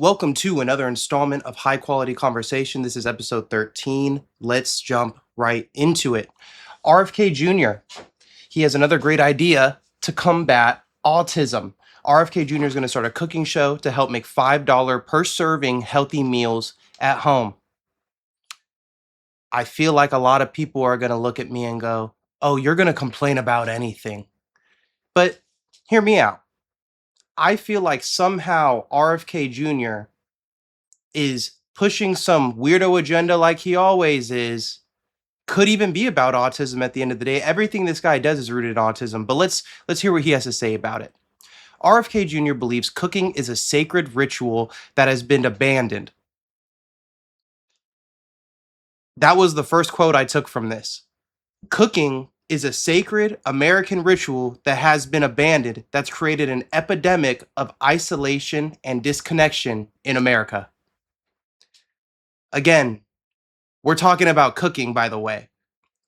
Welcome to another installment of High Quality Conversation. This is episode 13. Let's jump right into it. RFK Jr., he has another great idea to combat autism. RFK Jr. is going to start a cooking show to help make $5 per serving healthy meals at home. I feel like a lot of people are going to look at me and go, oh, you're going to complain about anything. But hear me out. I feel like somehow RFK Jr. is pushing some weirdo agenda like he always is. Could even be about autism at the end of the day. Everything this guy does is rooted in autism, but let's hear what he has to say about it. RFK Jr. believes cooking is a sacred ritual that has been abandoned. That was the first quote I took from this. Cooking is a sacred American ritual that has been abandoned, that's created an epidemic of isolation and disconnection in America. Again, we're talking about cooking, by the way.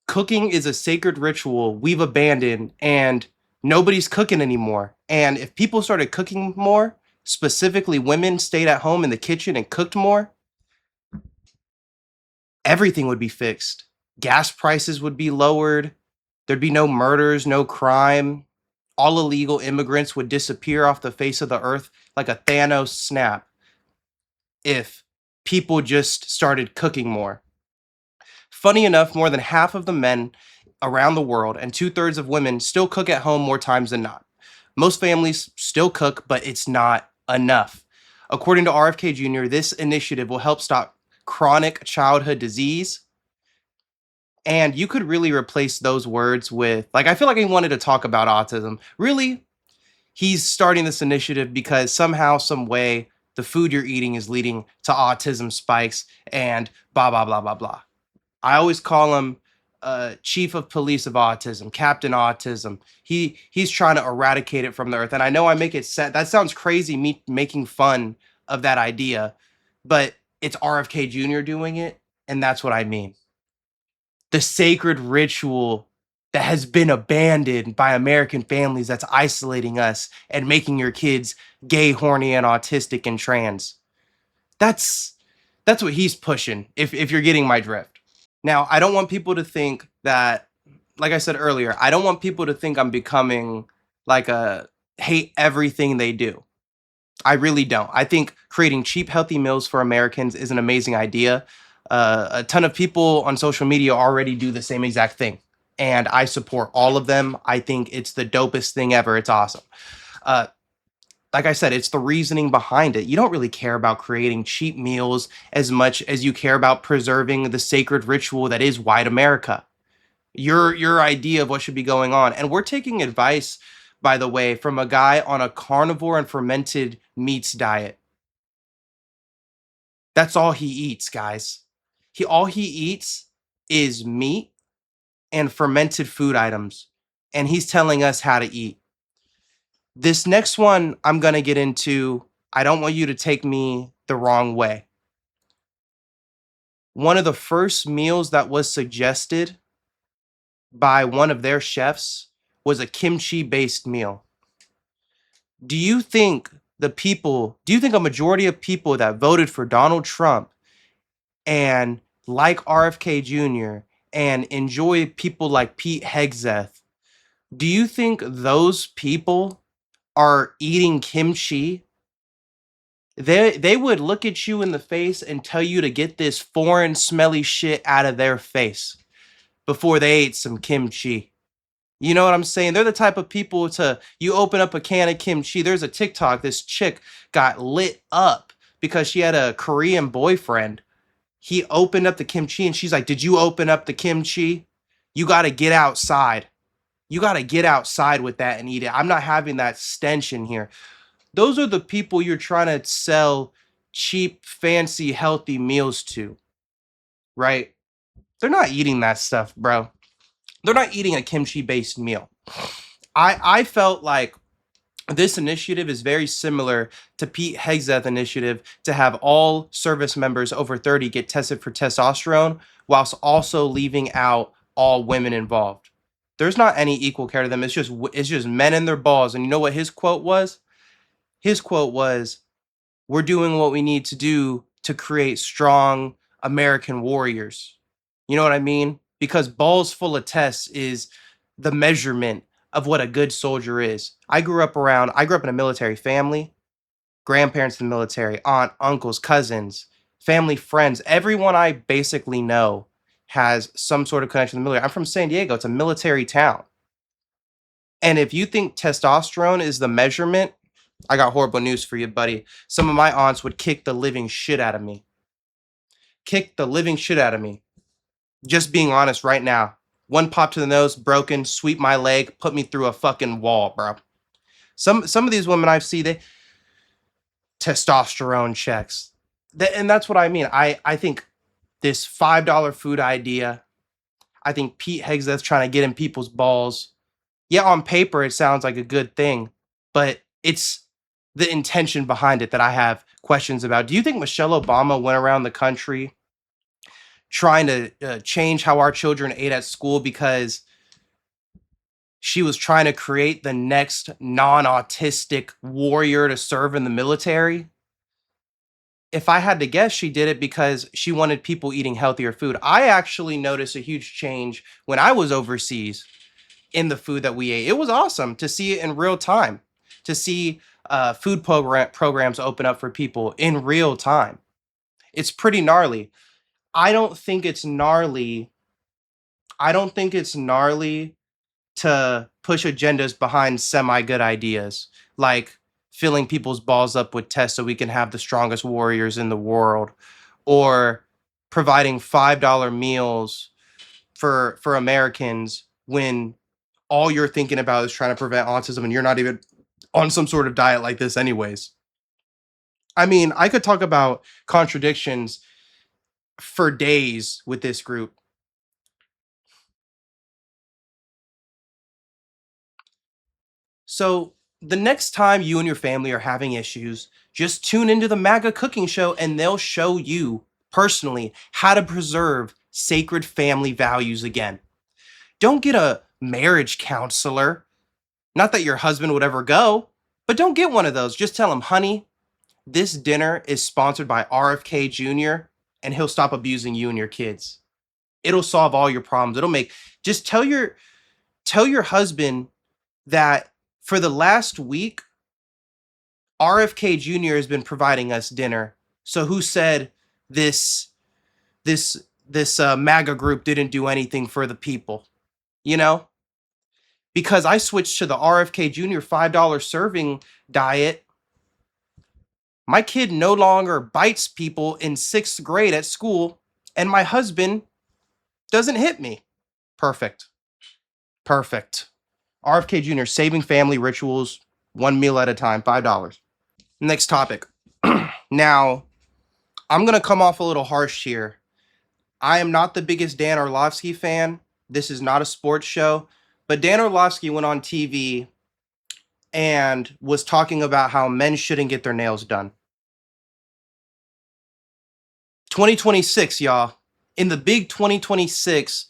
Cooking is a sacred ritual we've abandoned, and nobody's cooking anymore. And if people started cooking more, specifically women stayed at home in the kitchen and cooked more, everything would be fixed. Gas prices would be lowered. There'd be no murders, no crime. All illegal immigrants would disappear off the face of the earth like a Thanos snap if people just started cooking more. Funny enough, more than half of the men around the world and 2/3 of women still cook at home more times than not. Most families still cook, but it's not enough. According to RFK Jr., this initiative will help stop chronic childhood disease. And you could really replace those words with, like, I feel like he wanted to talk about autism. Really, he's starting this initiative because somehow, some way, the food you're eating is leading to autism spikes and blah, blah, blah, blah, blah. I always call him chief of police of autism, Captain Autism. He's trying to eradicate it from the earth. And I know I make it sad. That sounds crazy, me making fun of that idea, but it's RFK Jr. doing it, and that's what I mean. The sacred ritual that has been abandoned by American families that's isolating us and making your kids gay, horny, and autistic and trans. That's that's what he's pushing, if you're getting my drift. Now, I don't want people to think that, like I said earlier, I don't want people to think I'm becoming like a hate everything they do. I really don't. I think creating cheap, healthy meals for Americans is an amazing idea. A ton of people on social media already do the same exact thing, and I support all of them. I think it's the dopest thing ever. It's awesome. Uh, like I said, it's the reasoning behind it. You don't really care about creating cheap meals as much as you care about preserving the sacred ritual that is white America. Your idea of what should be going on. And we're taking advice, by the way, from a guy on a carnivore and fermented meats diet. That's all he eats, guys. He eats is meat and fermented food items. And he's telling us how to eat. This next one I'm going to get into, I don't want you to take me the wrong way. One of the first meals that was suggested by one of their chefs was a kimchi based meal. Do you think do you think a majority of people that voted for Donald Trump and like RFK Jr. and enjoy people like Pete Hegseth, do you think those people are eating kimchi? They would look at you in the face and tell you to get this foreign smelly shit out of their face before they ate some kimchi. You know what I'm saying? They're the type of people you open up a can of kimchi. There's a TikTok, this chick got lit up because she had a Korean boyfriend. He opened up the kimchi and she's like, "Did you open up the kimchi? You got to get outside. You got to get outside with that and eat it. I'm not having that stench in here." Those are the people you're trying to sell cheap, fancy, healthy meals to, right? They're not eating that stuff, bro. They're not eating a kimchi based meal. I felt like this initiative is very similar to Pete Hegseth initiative to have all service members over 30 get tested for testosterone whilst also leaving out all women involved. There's not any equal care to them. It's just men and their balls. And you know what his quote was? His quote was, we're doing what we need to do to create strong American warriors. You know what I mean? Because balls full of tests is the measurement of what a good soldier is. I grew up in a military family, grandparents in the military, aunt, uncles, cousins, family, friends. Everyone I basically know has some sort of connection to the military. I'm from San Diego. It's a military town. And if you think testosterone is the measurement, I got horrible news for you, buddy. Some of my aunts would kick the living shit out of me. Kick the living shit out of me. Just being honest right now. One pop to the nose, broken, sweep my leg, put me through a fucking wall, bro. Some of these women I see, they testosterone checks. And that's what I mean. I think this $5 food idea, I think Pete Hegseth trying to get in people's balls. Yeah, on paper it sounds like a good thing, but it's the intention behind it that I have questions about. Do you think Michelle Obama went around the country trying to change how our children ate at school because she was trying to create the next non-autistic warrior to serve in the military? If I had to guess, she did it because she wanted people eating healthier food. I actually noticed a huge change when I was overseas in the food that we ate. It was awesome to see it in real time, to see food programs open up for people in real time. It's pretty gnarly. I don't think it's gnarly. I don't think it's gnarly to push agendas behind semi good ideas, like filling people's balls up with tests so we can have the strongest warriors in the world, or providing $5 meals for Americans when all you're thinking about is trying to prevent autism and you're not even on some sort of diet like this anyways. I mean, I could talk about contradictions for days with this group. So the next time you and your family are having issues, just tune into the MAGA cooking show and they'll show you personally how to preserve sacred family values again. Don't get a marriage counselor. Not that your husband would ever go, but don't get one of those. Just tell him, honey, this dinner is sponsored by RFK Jr., and he'll stop abusing you and your kids. It'll solve all your problems. Just tell your husband that for the last week, RFK Jr. has been providing us dinner. So who said this this MAGA group didn't do anything for the people? You know, because I switched to the RFK Jr. $5 serving diet. My kid no longer bites people in 6th grade at school, and my husband doesn't hit me. Perfect. Perfect. RFK Jr. saving family rituals, one meal at a time, $5. Next topic. Now, I'm going to come off a little harsh here. I am not the biggest Dan Orlovsky fan. This is not a sports show, but Dan Orlovsky went on TV and was talking about how men shouldn't get their nails done. 2026, y'all. In the big 2026,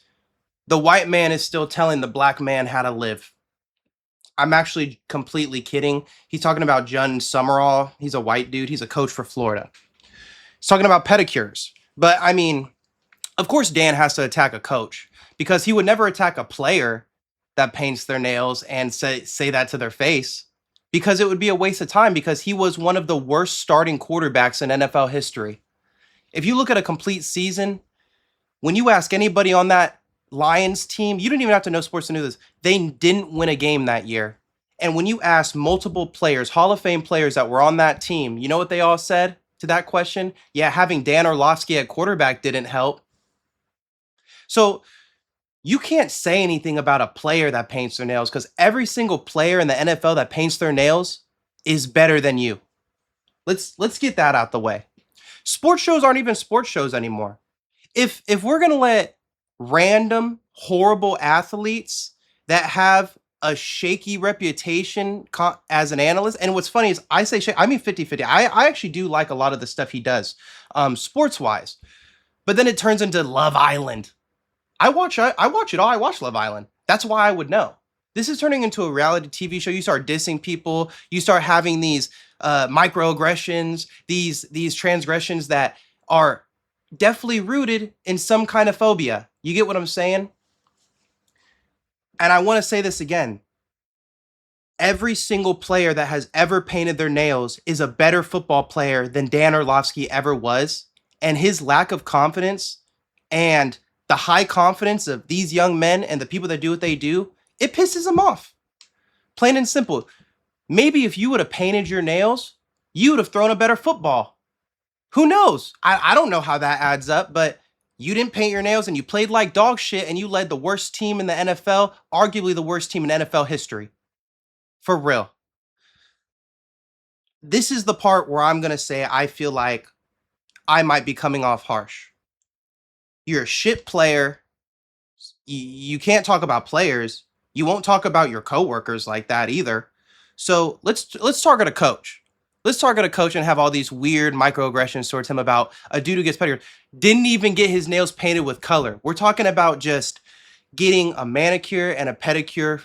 the white man is still telling the black man how to live. I'm actually completely kidding. He's talking about John Summerall. He's a white dude. He's a coach for Florida. He's talking about pedicures. But I mean, of course, Dan has to attack a coach because he would never attack a player that paints their nails and say that to their face, because it would be a waste of time, because he was one of the worst starting quarterbacks in NFL history. If you look at a complete season, when you ask anybody on that Lions team, you don't even have to know sports to know this, they didn't win a game that year. And when you ask multiple players, Hall of Fame players that were on that team, you know what they all said to that question? Yeah, having Dan Orlovsky at quarterback didn't help. So you can't say anything about a player that paints their nails, because every single player in the NFL that paints their nails is better than you. Let's get that out the way. Sports shows aren't even sports shows anymore. If we're going to let random horrible athletes that have a shaky reputation as an analyst, and what's funny is I mean 50-50. I actually do like a lot of the stuff he does sports wise, but then it turns into Love Island. I watch it all. I watch Love Island. That's why I would know. This is turning into a reality TV show. You start dissing people. You start having these microaggressions, these transgressions that are definitely rooted in some kind of phobia. You get what I'm saying? And I want to say this again. Every single player that has ever painted their nails is a better football player than Dan Orlovsky ever was. And his lack of confidence and the high confidence of these young men and the people that do what they do, it pisses them off. Plain and simple. Maybe if you would have painted your nails, you would have thrown a better football. Who knows? I don't know how that adds up, but you didn't paint your nails and you played like dog shit and you led the worst team in the NFL, arguably the worst team in NFL history. For real. This is the part where I'm going to say I feel like I might be coming off harsh. You're a shit player. You can't talk about players. You won't talk about your coworkers like that either. So let's target a coach. Let's target a coach and have all these weird microaggressions towards him about a dude who gets pedicure. Didn't even get his nails painted with color. We're talking about just getting a manicure and a pedicure,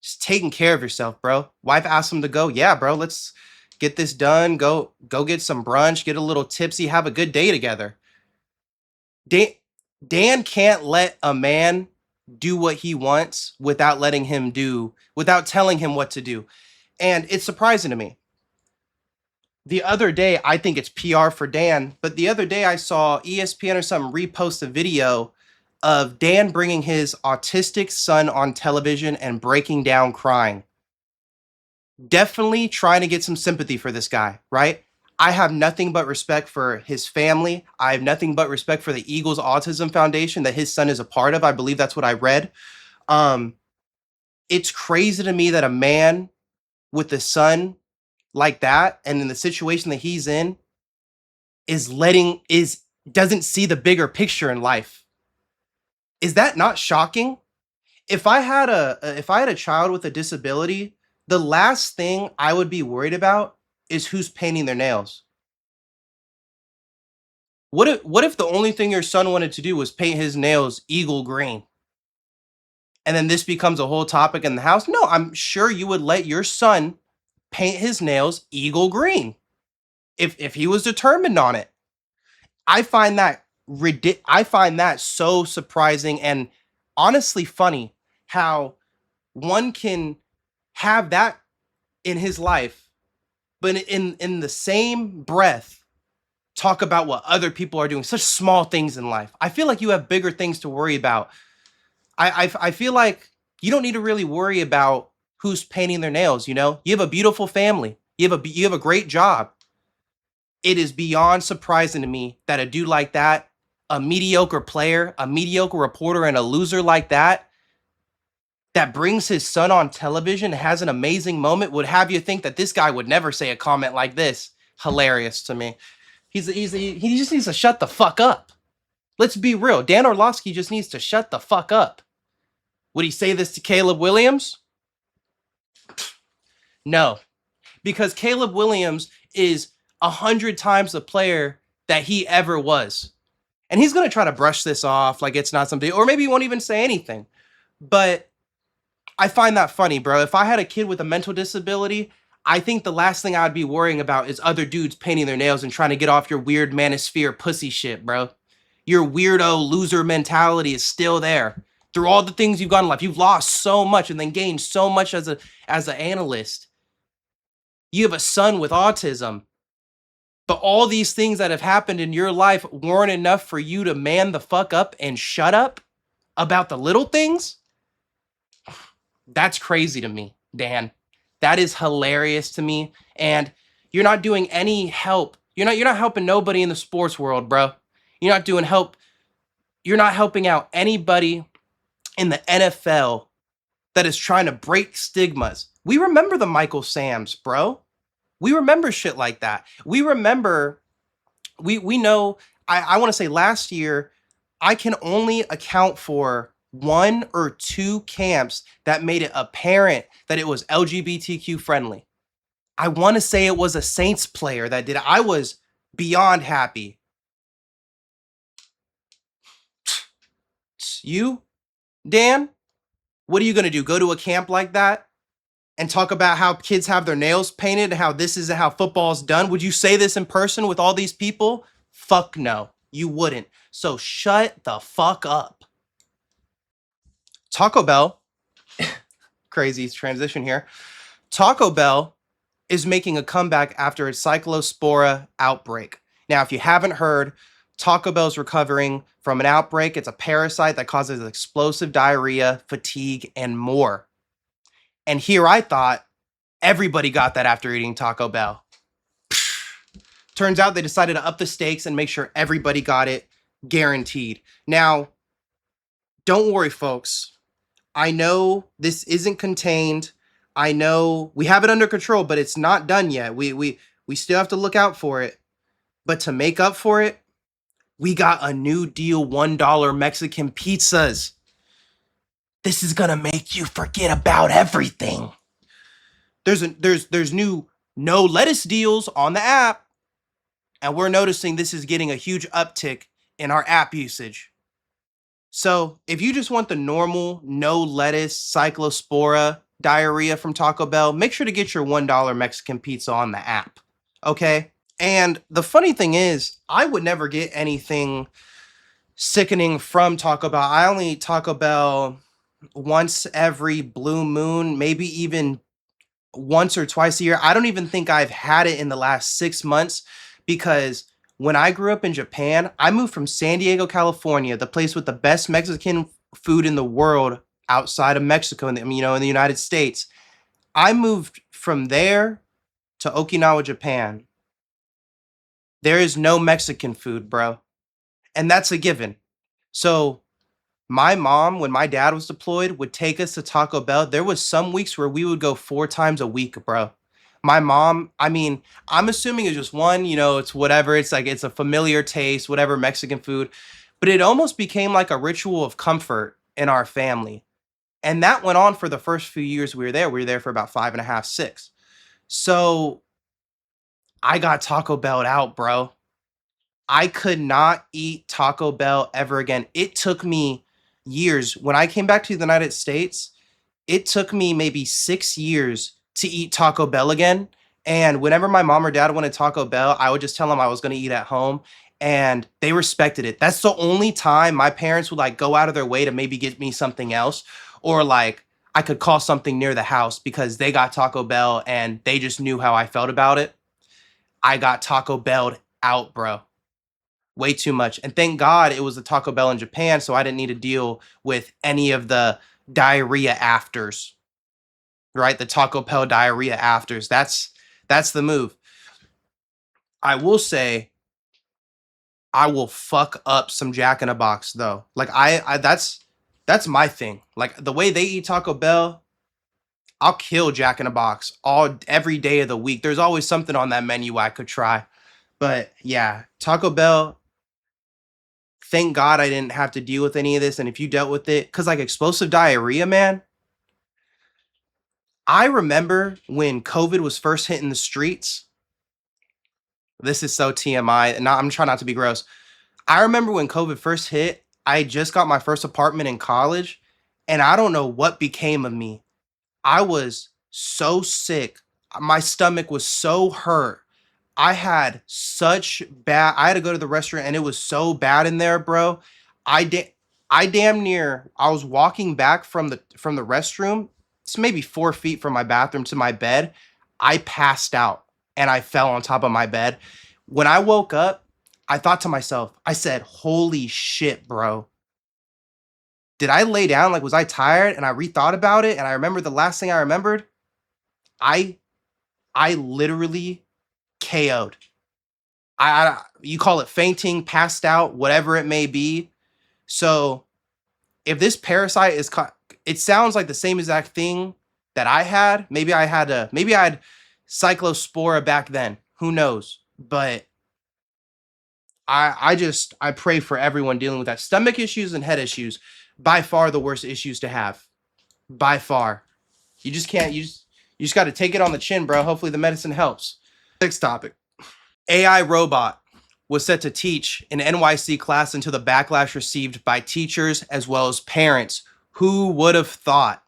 just taking care of yourself, bro. Wife asked him to go. Yeah, bro, let's get this done. Go get some brunch, get a little tipsy, have a good day together. Dan can't let a man do what he wants without without telling him what to do. And it's surprising to me. The other day, I think it's PR for Dan, but the other day I saw ESPN or something repost a video of Dan bringing his autistic son on television and breaking down crying. Definitely trying to get some sympathy for this guy, right? I have nothing but respect for his family. I have nothing but respect for the Eagles Autism Foundation that his son is a part of. I believe that's what I read. Um, it's crazy to me that a man with a son like that and in the situation that he's in doesn't see the bigger picture in life. Is that not shocking? If I had a child with a disability, the last thing I would be worried about is who's painting their nails. What if the only thing your son wanted to do was paint his nails eagle green? And then this becomes a whole topic in the house? No, I'm sure you would let your son paint his nails eagle green if he was determined on it. I find that so surprising and honestly funny how one can have that in his life, but in the same breath talk about what other people are doing, such small things in life. I feel like you have bigger things to worry about. I feel like you don't need to really worry about who's painting their nails. You know, you have a beautiful family. You have a great job. It is beyond surprising to me that a dude like that, a mediocre player, a mediocre reporter, and a loser like that brings his son on television, has an amazing moment, would have you think that this guy would never say a comment like this. Hilarious to me. He just needs to shut the fuck up. Let's be real. Dan Orlovsky just needs to shut the fuck up. Would he say this to Caleb Williams? No, because Caleb Williams is 100 times the player that he ever was. And he's going to try to brush this off like it's not something, or maybe he won't even say anything. But I find that funny, bro. If I had a kid with a mental disability, I think the last thing I'd be worrying about is other dudes painting their nails and trying to get off your weird manosphere pussy shit, bro. Your weirdo loser mentality is still there. Through all the things you've gone in life, you've lost so much and then gained so much as an analyst. You have a son with autism. But all these things that have happened in your life weren't enough for you to man the fuck up and shut up about the little things? That's crazy to me, Dan. That is hilarious to me. And you're not doing any help. You're not helping nobody in the sports world, bro. You're not helping out anybody in the NFL that is trying to break stigmas. We remember the Michael Sams, bro. We remember shit like that. We remember, we know, I want to say last year, I can only account for 1 or 2 camps that made it apparent that it was LGBTQ friendly. I want to say it was a Saints player that did it. I was beyond happy. You, Dan, What are you going to do? Go to a camp like that and talk about how kids have their nails painted and how this is how football is done? Would you say this in person with all these people? Fuck no, you wouldn't. So shut the fuck up. Taco Bell, crazy transition here. Taco Bell is making a comeback after its cyclospora outbreak. Now, if you haven't heard, Taco Bell's recovering from an outbreak. It's a parasite that causes explosive diarrhea, fatigue, and more. And here I thought everybody got that after eating Taco Bell. Turns out they decided to up the stakes and make sure everybody got it, guaranteed. Now, don't worry, folks. I know this isn't contained. I know we have it under control, but it's not done yet. We still have to look out for it. But to make up for it, we got a new deal $1 Mexican pizzas. This is gonna make you forget about everything. There's new no lettuce deals on the app, and we're noticing this is getting a huge uptick in our app usage. So if you just want the normal no lettuce cyclospora diarrhea from Taco Bell, make sure to get your $1 Mexican pizza on the app. Okay? And the funny thing is, I would never get anything sickening from Taco Bell. I only eat Taco Bell once every blue moon, maybe even once or twice a year. I don't even think I've had it in the last 6 months, because when I grew up in Japan, I moved from San Diego, California, the place with the best Mexican food in the world outside of Mexico, in the United States. I moved from there to Okinawa, Japan. There is no Mexican food, bro. And that's a given. So my mom, when my dad was deployed, would take us to Taco Bell. There was some weeks where we would go 4 times a week, bro. My mom, I mean, I'm assuming it's just one, it's whatever. It's like, it's a familiar taste, whatever, Mexican food. But it almost became like a ritual of comfort in our family. And that went on for the first few years we were there. We were there for about 5.5, 6. So I got Taco Bell'd out, bro. I could not eat Taco Bell ever again. It took me years. When I came back to the United States, it took me maybe 6 years to eat Taco Bell again. And whenever my mom or dad wanted Taco Bell, I would just tell them I was going to eat at home, and they respected it. That's the only time my parents would like go out of their way to maybe get me something else, or like I could call something near the house because they got Taco Bell and they just knew how I felt about it. I got Taco Bell'd out, bro. Way too much. And thank God it was a Taco Bell in Japan, so I didn't need to deal with any of the diarrhea afters. Right? The Taco Bell diarrhea afters. That's the move. I will say I will fuck up some Jack in a Box though. Like I that's my thing. Like the way they eat Taco Bell, I'll kill Jack in a Box every day of the week. There's always something on that menu I could try. But yeah, Taco Bell, thank God I didn't have to deal with any of this. And if you dealt with it, because like explosive diarrhea, man, I remember when COVID was first hitting the streets. This is so TMI, and I'm trying not to be gross. I remember when COVID first hit, I just got my first apartment in college, and I don't know what became of me. I was so sick. My stomach was so hurt. I had I had to go to the restaurant, and it was so bad in there, bro. I damn near, I was walking back from the restroom. It's maybe 4 feet from my bathroom to my bed. I passed out and I fell on top of my bed. When I woke up, I thought to myself, I said, holy shit, bro. Did I lay down? Like, was I tired? And I rethought about it. And I remember the last thing I remembered, I literally KO'd. You call it fainting, passed out, whatever it may be. So if this parasite it sounds like the same exact thing that I had. Maybe I had cyclospora back then. Who knows? But I pray for everyone dealing with that. Stomach issues and head issues, by far the worst issues to have. By far. You just can't, you just got to take it on the chin, bro. Hopefully the medicine helps. Next topic. AI robot was set to teach an NYC class until the backlash received by teachers as well as parents. Who would have thought?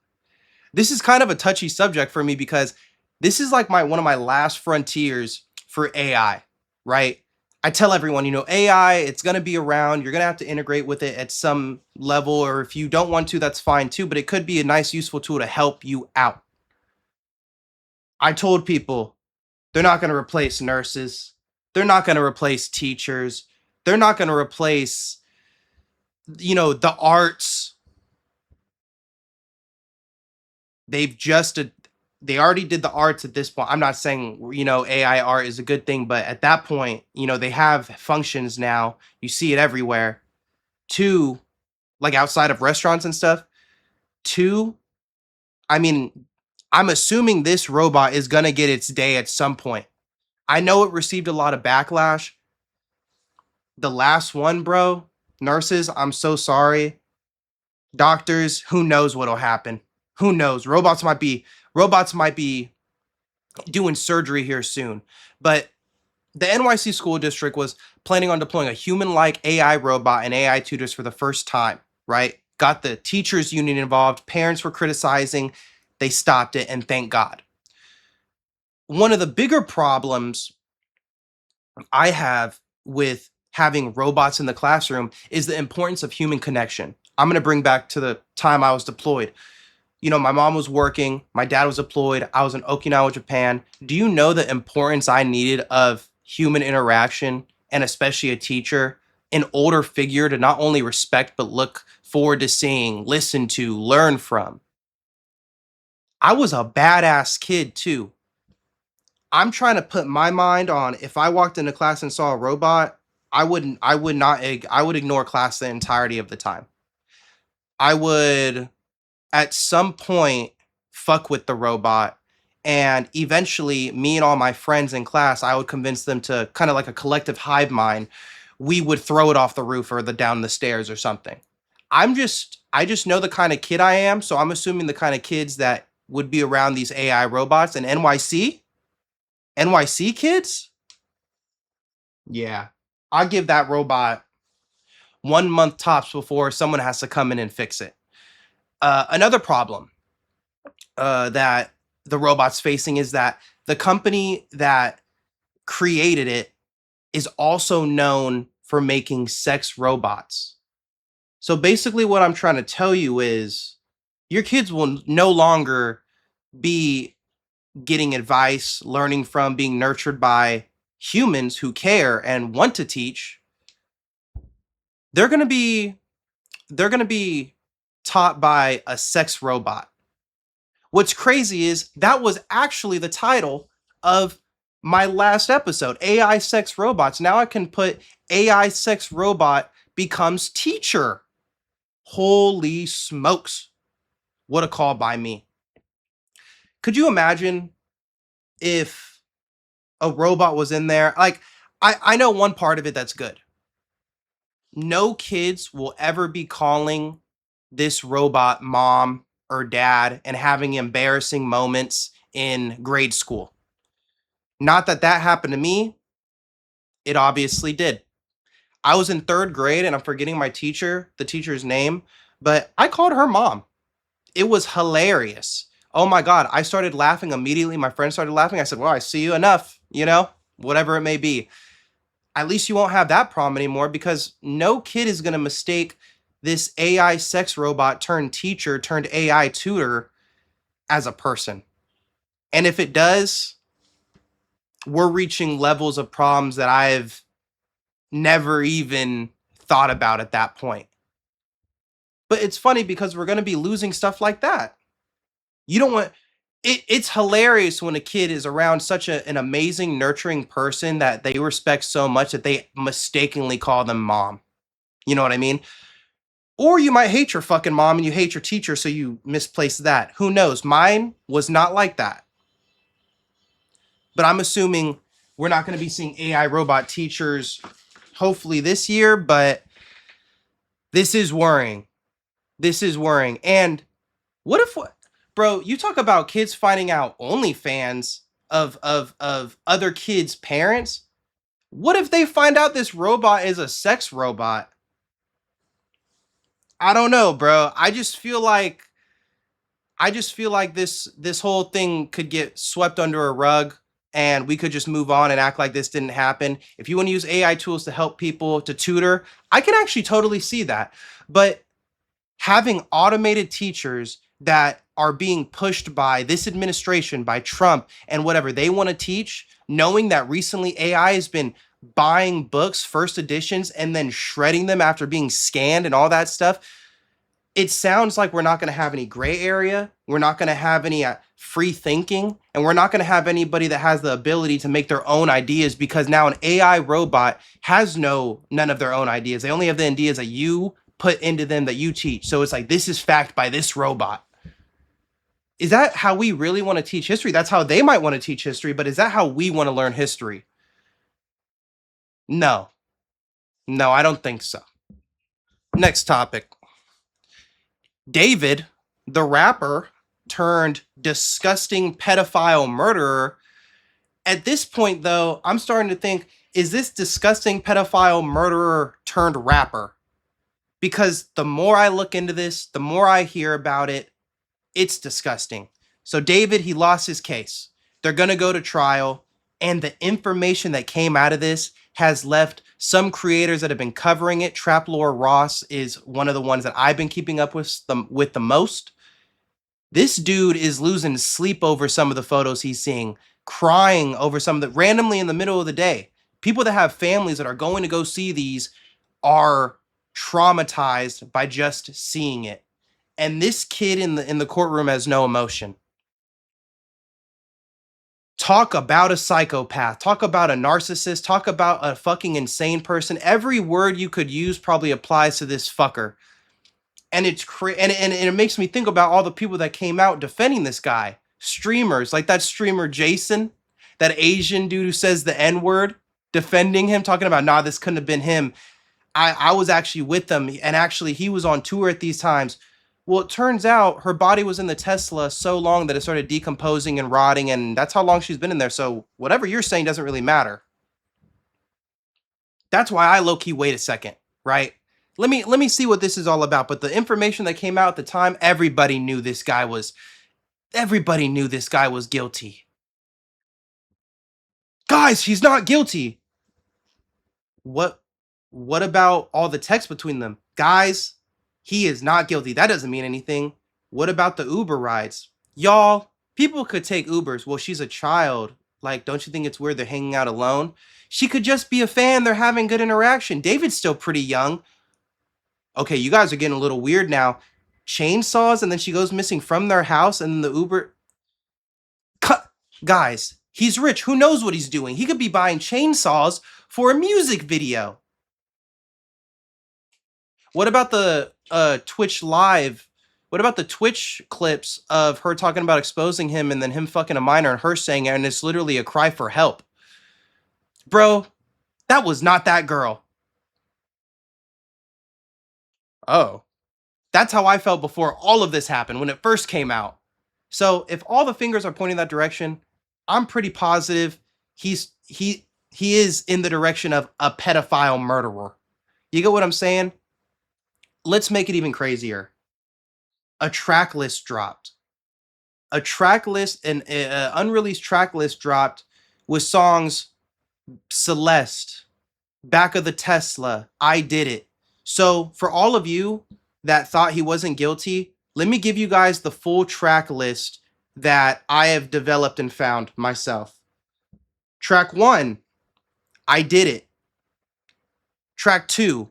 This is kind of a touchy subject for me because this is like my one of my last frontiers for AI, right? I tell everyone, AI, it's going to be around. You're going to have to integrate with it at some level, or if you don't want to, that's fine too, but it could be a nice, useful tool to help you out. I told people they're not going to replace nurses. They're not going to replace teachers. They're not going to replace, the arts. They've just they already did the arts at this point. I'm not saying, AI art is a good thing, but at that point, they have functions now. You see it everywhere. Two, like outside of restaurants and stuff. Two, I mean, I'm assuming this robot is going to get its day at some point. I know it received a lot of backlash. The last one, bro, nurses, I'm so sorry. Doctors, who knows what'll happen? Who knows? Robots might be doing surgery here soon. But the NYC school district was planning on deploying a human-like AI robot and AI tutors for the first time, right? Got the teachers union involved, parents were criticizing, they stopped it, and thank God. One of the bigger problems I have with having robots in the classroom is the importance of human connection. I'm going to bring back to the time I was deployed. My mom was working, my dad was deployed, I was in Okinawa, Japan. Do you know the importance I needed of human interaction, and especially a teacher, an older figure to not only respect but look forward to seeing, listen to, learn from? I was a badass kid too. I'm trying to put my mind on, if I walked into class and saw a robot, I would ignore class the entirety of the time. I would at some point fuck with the robot, and eventually me and all my friends in class, I would convince them to, kind of like a collective hive mind, we would throw it off the roof or the down the stairs or something. I just know the kind of kid I am, so I'm assuming the kind of kids that would be around these AI robots. And NYC kids, yeah, I give that robot 1 month tops before someone has to come in and fix it. Another problem that the robot's facing is that the company that created it is also known for making sex robots. So basically, what I'm trying to tell you is your kids will no longer be getting advice, learning from, being nurtured by humans who care and want to teach. They're going to be taught by a sex robot. What's crazy is that was actually the title of my last episode, AI sex robots. Now I can put AI sex robot becomes teacher. Holy smokes. What a call by me. Could you imagine if a robot was in there? Like, I know one part of it that's good. No kids will ever be calling this robot mom or dad and having embarrassing moments in grade school. Not that that happened to me. It obviously did. I was in third grade and I'm forgetting the teacher's name, but I called her mom. It was hilarious. Oh my God. I started laughing immediately. My friend started laughing. I said, well, I see you enough, whatever it may be. At least you won't have that problem anymore, because no kid is going to mistake this AI sex robot turned teacher turned AI tutor as a person. And if it does, we're reaching levels of problems that I've never even thought about at that point. But it's funny because we're going to be losing stuff like that. You don't want it's hilarious when a kid is around such an amazing, nurturing person that they respect so much that they mistakenly call them mom. You know what I mean? Or you might hate your fucking mom and you hate your teacher, so you misplace that. Who knows? Mine was not like that. But I'm assuming we're not going to be seeing AI robot teachers hopefully this year, but this is worrying. This is worrying. And what if, bro, you talk about kids finding out OnlyFans of other kids' parents. What if they find out this robot is a sex robot? I don't know, bro. I just feel like I just feel like this whole thing could get swept under a rug and we could just move on and act like this didn't happen. If you want to use AI tools to help people to tutor, I can actually totally see that. But having automated teachers that are being pushed by this administration, by Trump, and whatever they want to teach, knowing that recently AI has been buying books, first editions, and then shredding them after being scanned and all that stuff, it sounds like we're not going to have any gray area. We're not going to have any free thinking, and we're not going to have anybody that has the ability to make their own ideas, because now an AI robot has none of their own ideas. They only have the ideas that you put into them, that you teach. So it's like, this is fact by this robot. Is that how we really want to teach history? That's how they might want to teach history, but is that how we want to learn history? No. No, I don't think so. Next topic. David, the rapper turned disgusting pedophile murderer. At this point, though, I'm starting to think, is this disgusting pedophile murderer turned rapper? Because the more I look into this, the more I hear about it, it's disgusting. So David, he lost his case. They're going to go to trial. And the information that came out of this has left some creators that have been covering it. Trap Lore Ross is one of the ones that I've been keeping up with the most. This dude is losing sleep over some of the photos he's seeing, crying over some of the randomly in the middle of the day. People that have families that are going to go see these are traumatized by just seeing it. And this kid in the courtroom has no emotion. Talk about a psychopath. Talk about a narcissist. Talk about a fucking insane person. Every word you could use probably applies to this fucker. And it's and it makes me think about all the people that came out defending this guy. Streamers, like that streamer Jason, that Asian dude who says the N-word, defending him, talking about, nah, this couldn't have been him. I was actually with them, and actually he was on tour at these times. Well, it turns out her body was in the Tesla so long that it started decomposing and rotting, and that's how long she's been in there. So whatever you're saying doesn't really matter. That's why I low-key wait a second, right? Let me see what this is all about. But the information that came out at the time, everybody knew this guy was guilty. Guys, he's not guilty. What about all the text between them? Guys, he is not guilty. That doesn't mean anything. What about the Uber rides? Y'all, people could take Ubers. Well, she's a child. Like, don't you think it's weird they're hanging out alone? She could just be a fan. They're having good interaction. David's still pretty young. Okay, you guys are getting a little weird now. Chainsaws, and then she goes missing from their house, and then the Uber. Cut. Guys, he's rich. Who knows what he's doing? He could be buying chainsaws for a music video. What about the Twitch live? What about the Twitch clips of her talking about exposing him and then him fucking a minor and her saying it, and it's literally a cry for help? Bro, that was not that girl. Oh. That's how I felt before all of this happened, when it first came out. So if all the fingers are pointing that direction, I'm pretty positive he is in the direction of a pedophile murderer. You get what I'm saying? Let's make it even crazier. A track list dropped. A track list, an unreleased track list dropped with songs Celeste, Back of the Tesla, I Did It. So for all of you that thought he wasn't guilty, let me give you guys the full track list that I have developed and found myself. Track 1, I Did It. Track 2,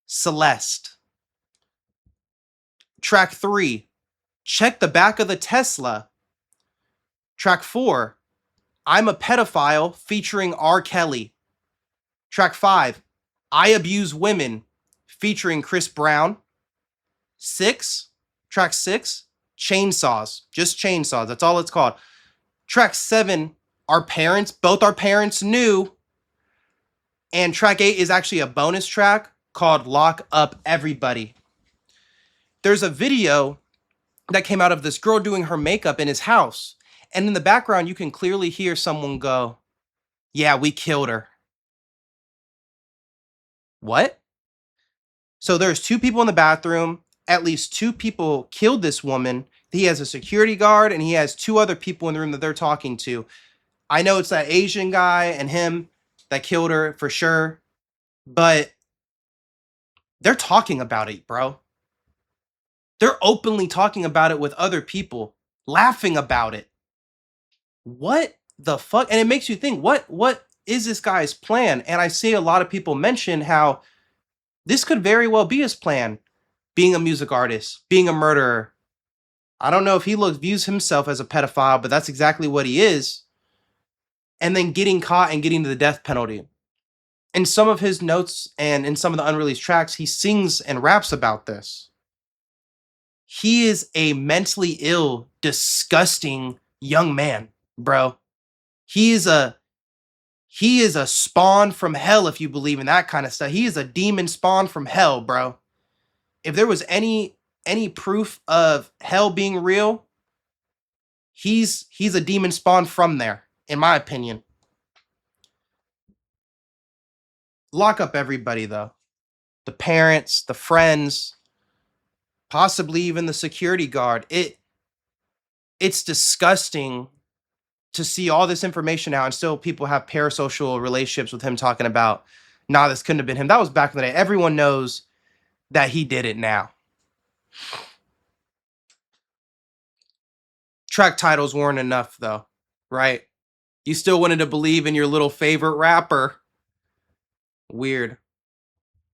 Celeste. Track 3, Check the Back of the Tesla. Track 4, I'm a Pedophile featuring R. Kelly. Track 5, I Abuse Women featuring Chris Brown. Track 6, Chainsaws. Just Chainsaws. That's all it's called. Track 7, both our parents knew. And track 8 is actually a bonus track called Lock Up Everybody. There's a video that came out of this girl doing her makeup in his house. And in the background, you can clearly hear someone go, yeah, we killed her. What? So there's 2 people in the bathroom. At least 2 people killed this woman. He has a security guard and he has 2 other people in the room that they're talking to. I know it's that Asian guy and him that killed her for sure, but they're talking about it, bro. They're openly talking about it with other people, laughing about it. What the fuck? And it makes you think, what is this guy's plan? And I see a lot of people mention how this could very well be his plan, being a music artist, being a murderer. I don't know if he views himself as a pedophile, but that's exactly what he is. And then getting caught and getting to the death penalty. In some of his notes and in some of the unreleased tracks, he sings and raps about this. He is a mentally ill, disgusting young man, bro. He is a spawn from hell, if you believe in that kind of stuff. He is a demon spawn from hell, bro. If there was any proof of hell being real, he's a demon spawn from there, in my opinion. Lock up everybody though. The parents, the friends, possibly even the security guard. It's disgusting to see all this information now and still people have parasocial relationships with him talking about, nah, this couldn't have been him. That was back in the day. Everyone knows that he did it now. Track titles weren't enough though, right? You still wanted to believe in your little favorite rapper. Weird.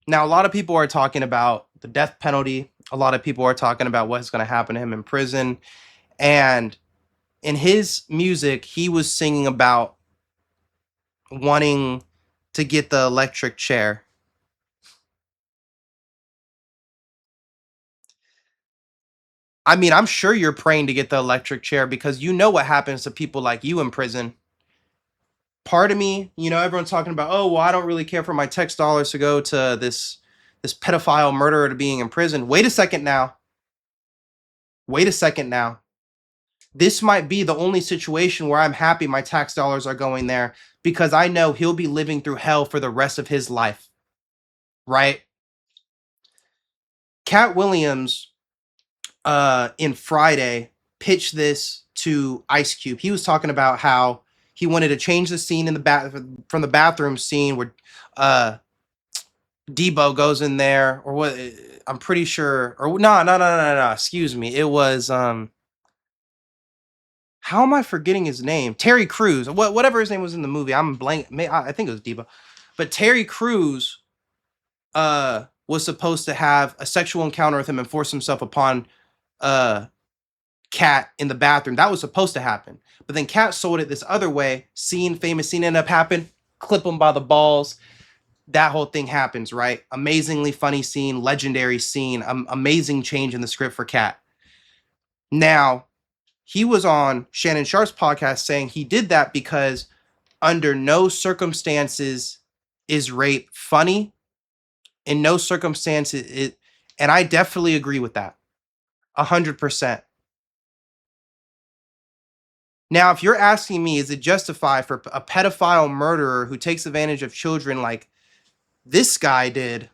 Now, a lot of people are talking about the death penalty. A lot of people are talking about what's going to happen to him in prison. And in his music, he was singing about wanting to get the electric chair. I mean, I'm sure you're praying to get the electric chair because you know what happens to people like you in prison. Part of me, everyone's talking about, oh, well, I don't really care for my tax dollars to go to this pedophile murderer to being in prison. Wait a second now. This might be the only situation where I'm happy my tax dollars are going there because I know he'll be living through hell for the rest of his life. Right? Cat Williams, in Friday, pitched this to Ice Cube. He was talking about how he wanted to change the scene in from the bathroom scene where Debo goes in there, or what? I'm pretty sure, or no. Excuse me. It was how am I forgetting his name? Terry Crews. Whatever his name was in the movie. I'm blank. I think it was Debo, but Terry Crews was supposed to have a sexual encounter with him and force himself upon Cat in the bathroom. That was supposed to happen. But then Cat sold it this other way. Famous scene ended up happening. Clip him by the balls. That whole thing happens, right? Amazingly funny scene, legendary scene, amazing change in the script for Cat. Now, he was on Shannon Sharp's podcast saying he did that because under no circumstances is rape funny. In no circumstances and I definitely agree with that. 100%. Now, if you're asking me, is it justified for a pedophile murderer who takes advantage of children like this guy did,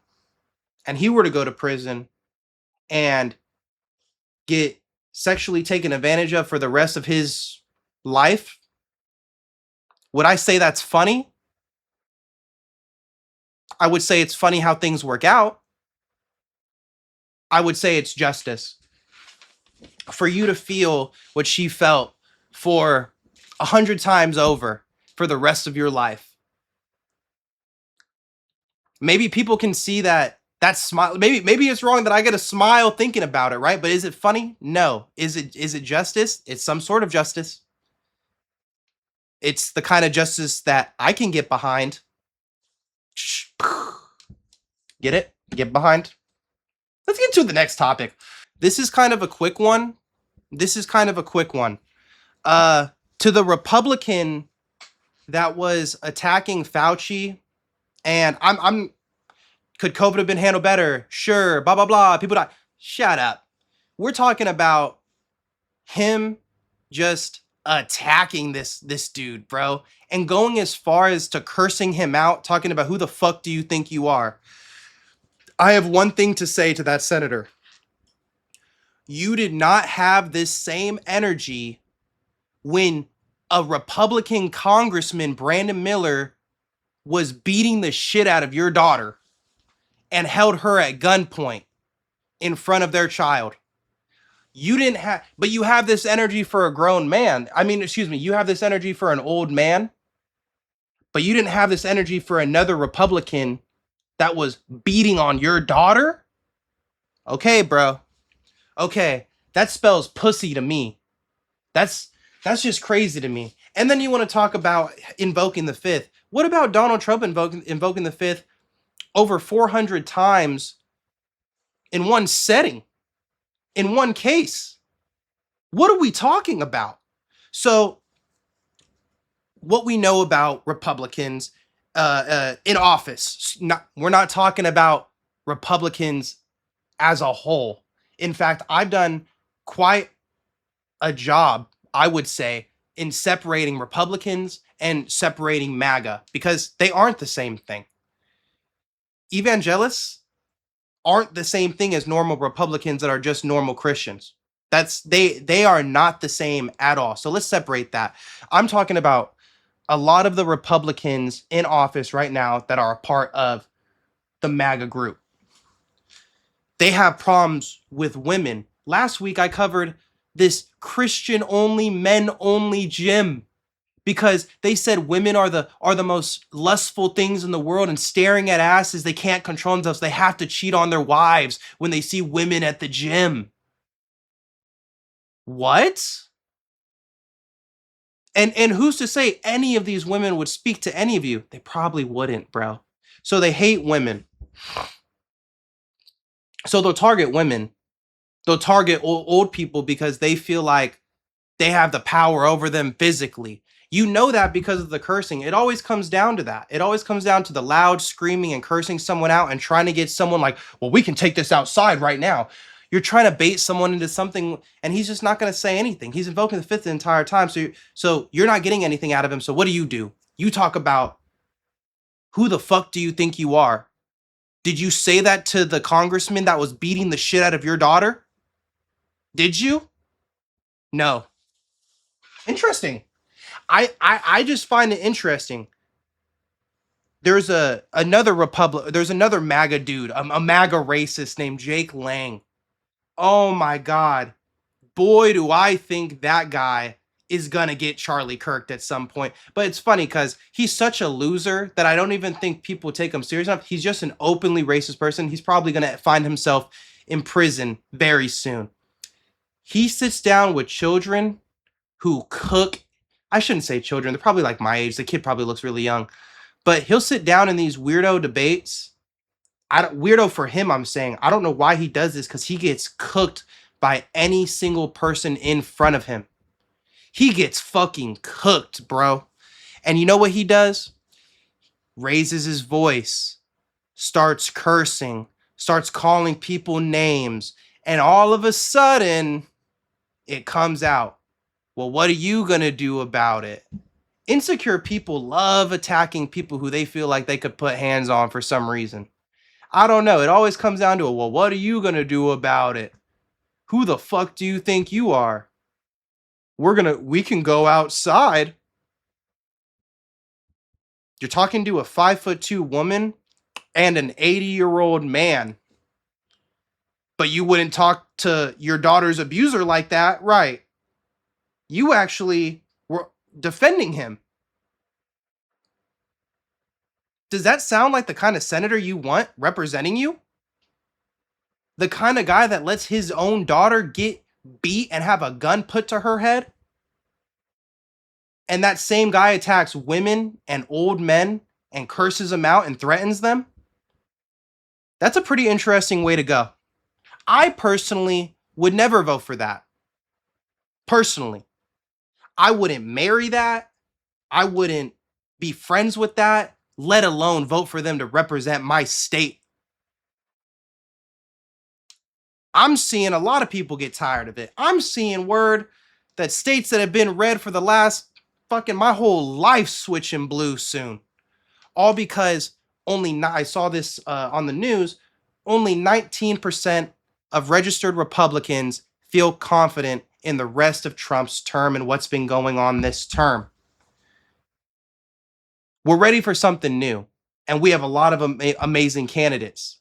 and he were to go to prison and get sexually taken advantage of for the rest of his life, would I say that's funny? I would say it's funny how things work out. I would say it's justice. For you to feel what she felt for 100 times over for the rest of your life. Maybe people can see that smile. Maybe it's wrong that I get a smile thinking about it, right? But is it funny? No. Is it justice? It's some sort of justice. It's the kind of justice that I can get behind. Get it? Get behind. Let's get to the next topic. This is kind of a quick one. To the Republican that was attacking Fauci, and I'm could COVID have been handled better? Sure, blah blah blah. People die. Shut up. We're talking about him just attacking this dude, bro, and going as far as to cursing him out, talking about who the fuck do you think you are? I have one thing to say to that senator. You did not have this same energy when a Republican congressman, Brandon Miller, was beating the shit out of your daughter and held her at gunpoint in front of their child. You didn't have, but you have this energy for a grown man. I mean, excuse me, you have this energy for an old man, but you didn't have this energy for another Republican that was beating on your daughter? Okay, bro. Okay, that spells pussy to me. That's that's just crazy to me. And then you want to talk about invoking the fifth. What about Donald Trump invoking the fifth over 400 times in one setting, in one case? What are we talking about? So, what we know about Republicans in office, we're not talking about Republicans as a whole. In fact, I've done quite a job, I would say, in separating Republicans and separating MAGA because they aren't the same thing. Evangelists aren't the same thing as normal Republicans that are just normal Christians. They are not the same at all. So let's separate that. I'm talking about a lot of the Republicans in office right now that are a part of the MAGA group. They have problems with women. Last week I covered this Christian only, men only gym because they said women are the most lustful things in the world, and staring at asses, they can't control themselves. They have to cheat on their wives when they see women at the gym. What? And who's to say any of these women would speak to any of you? They probably wouldn't, bro. So they hate women. So they'll target women. They'll target old people because they feel like they have the power over them physically. You know that because of the cursing. It always comes down to that. It always comes down to the loud screaming and cursing someone out and trying to get someone like, well, we can take this outside right now. You're trying to bait someone into something, and he's just not going to say anything. He's invoking the fifth the entire time. So you're not getting anything out of him. So what do? You talk about, who the fuck do you think you are? Did you say that to the congressman that was beating the shit out of your daughter? Did you? No. Interesting. I just find it interesting. There's another MAGA dude, a MAGA racist named Jake Lang. Oh my God. Boy, do I think that guy is gonna get Charlie Kirked at some point. But it's funny because he's such a loser that I don't even think people take him serious enough. He's just an openly racist person. He's probably gonna find himself in prison very soon. He sits down with children who cook. I shouldn't say children. They're probably like my age. The kid probably looks really young. But he'll sit down in these weirdo debates. Weirdo for him, I'm saying. I don't know why he does this, because he gets cooked by any single person in front of him. He gets fucking cooked, bro. And you know what he does? Raises his voice, starts cursing, starts calling people names, and all of a sudden, it comes out. Well, what are you gonna do about it? Insecure people love attacking people who they feel like they could put hands on for some reason. I don't know. It always comes down to, well, what are you gonna do about it? Who the fuck do you think you are? We can go outside. You're talking to a 5'2" woman and an 80-year-old man. But you wouldn't talk to your daughter's abuser like that, right? You actually were defending him. Does that sound like the kind of senator you want representing you? The kind of guy that lets his own daughter get beat and have a gun put to her head? And that same guy attacks women and old men and curses them out and threatens them? That's a pretty interesting way to go. I personally would never vote for that. Personally. I wouldn't marry that. I wouldn't be friends with that, let alone vote for them to represent my state. I'm seeing a lot of people get tired of it. I'm seeing word that states that have been red for the last fucking my whole life switching blue soon. All because I saw this on the news, only 19% of registered Republicans feel confident in the rest of Trump's term and what's been going on this term. We're ready for something new, and we have a lot of amazing candidates.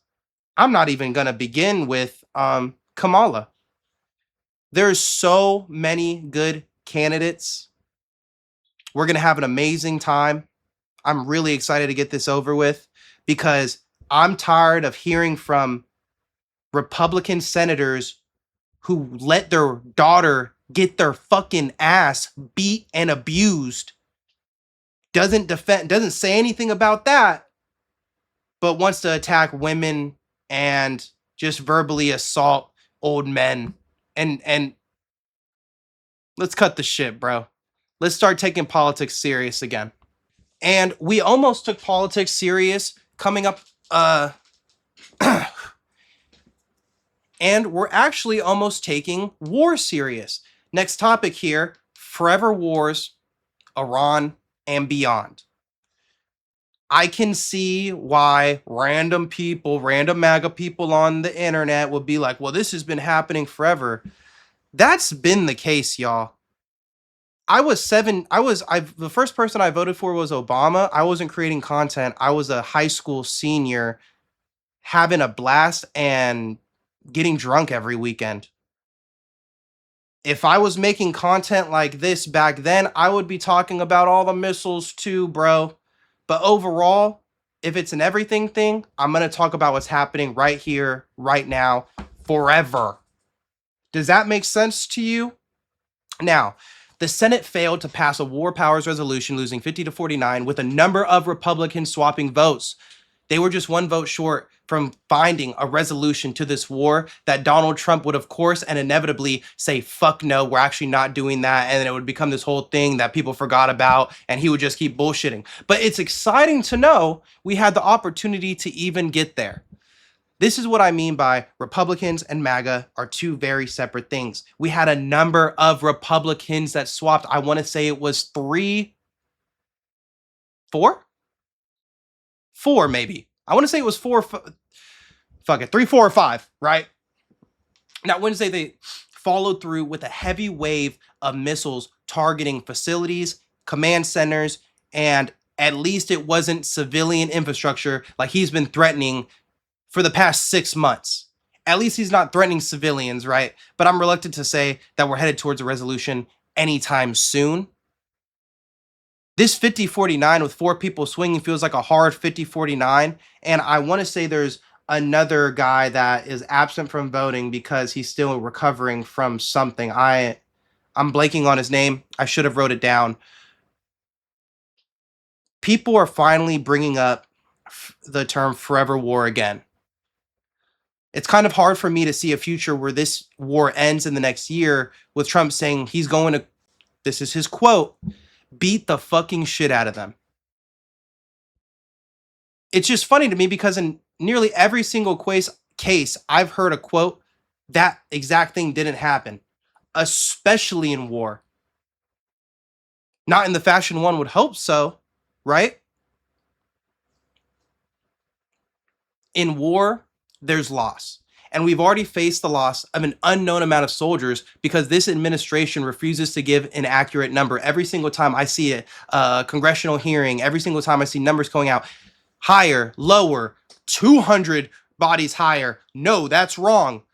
I'm not even going to begin with Kamala. There's so many good candidates. We're going to have an amazing time. I'm really excited to get this over with because I'm tired of hearing from Republican senators who let their daughter get their fucking ass beat and abused. Doesn't say anything about that, but wants to attack women and just verbally assault old men. And let's cut the shit, bro. Let's start taking politics serious again. And we almost took politics serious coming up and we're actually almost taking war serious. Next topic here, forever wars, Iran and beyond. I can see why random people, random MAGA people on the internet would be like, well, this has been happening forever. That's been the case, y'all. The first person I voted for was Obama. I wasn't creating content. I was a high school senior having a blast and getting drunk every weekend. If I was making content like this back then, I would be talking about all the missiles too, bro. But overall, if it's an everything thing, I'm going to talk about what's happening right here, right now, forever. Does that make sense to you? Now, the Senate failed to pass a war powers resolution, losing 50-49, with a number of Republicans swapping votes. They were just one vote short from finding a resolution to this war that Donald Trump would, of course, and inevitably say, fuck no, we're actually not doing that. And then it would become this whole thing that people forgot about, and he would just keep bullshitting. But it's exciting to know we had the opportunity to even get there. This is what I mean by Republicans and MAGA are two very separate things. We had a number of Republicans that swapped. I want to say it was four, maybe. I want to say it was four. Fuck it, 3, 4, or 5, right? Now, Wednesday, they followed through with a heavy wave of missiles targeting facilities, command centers, and at least it wasn't civilian infrastructure like he's been threatening for the past 6 months. At least he's not threatening civilians, right? But I'm reluctant to say that we're headed towards a resolution anytime soon. This 50-49 with 4 people swinging feels like a hard 50-49. And I want to say there's another guy that is absent from voting because he's still recovering from something. I'm blanking on his name. I should have wrote it down. People are finally bringing up the term forever war again. It's kind of hard for me to see a future where this war ends in the next year with Trump saying he's going to, this is his quote, beat the fucking shit out of them. It's just funny to me because in nearly every single case I've heard a quote, that exact thing didn't happen, especially in war. Not in the fashion one would hope so, right? In war, there's loss. And we've already faced the loss of an unknown amount of soldiers because this administration refuses to give an accurate number. Every single time I see a congressional hearing, every single time I see numbers going out, higher, lower, 200 bodies higher. No, that's wrong.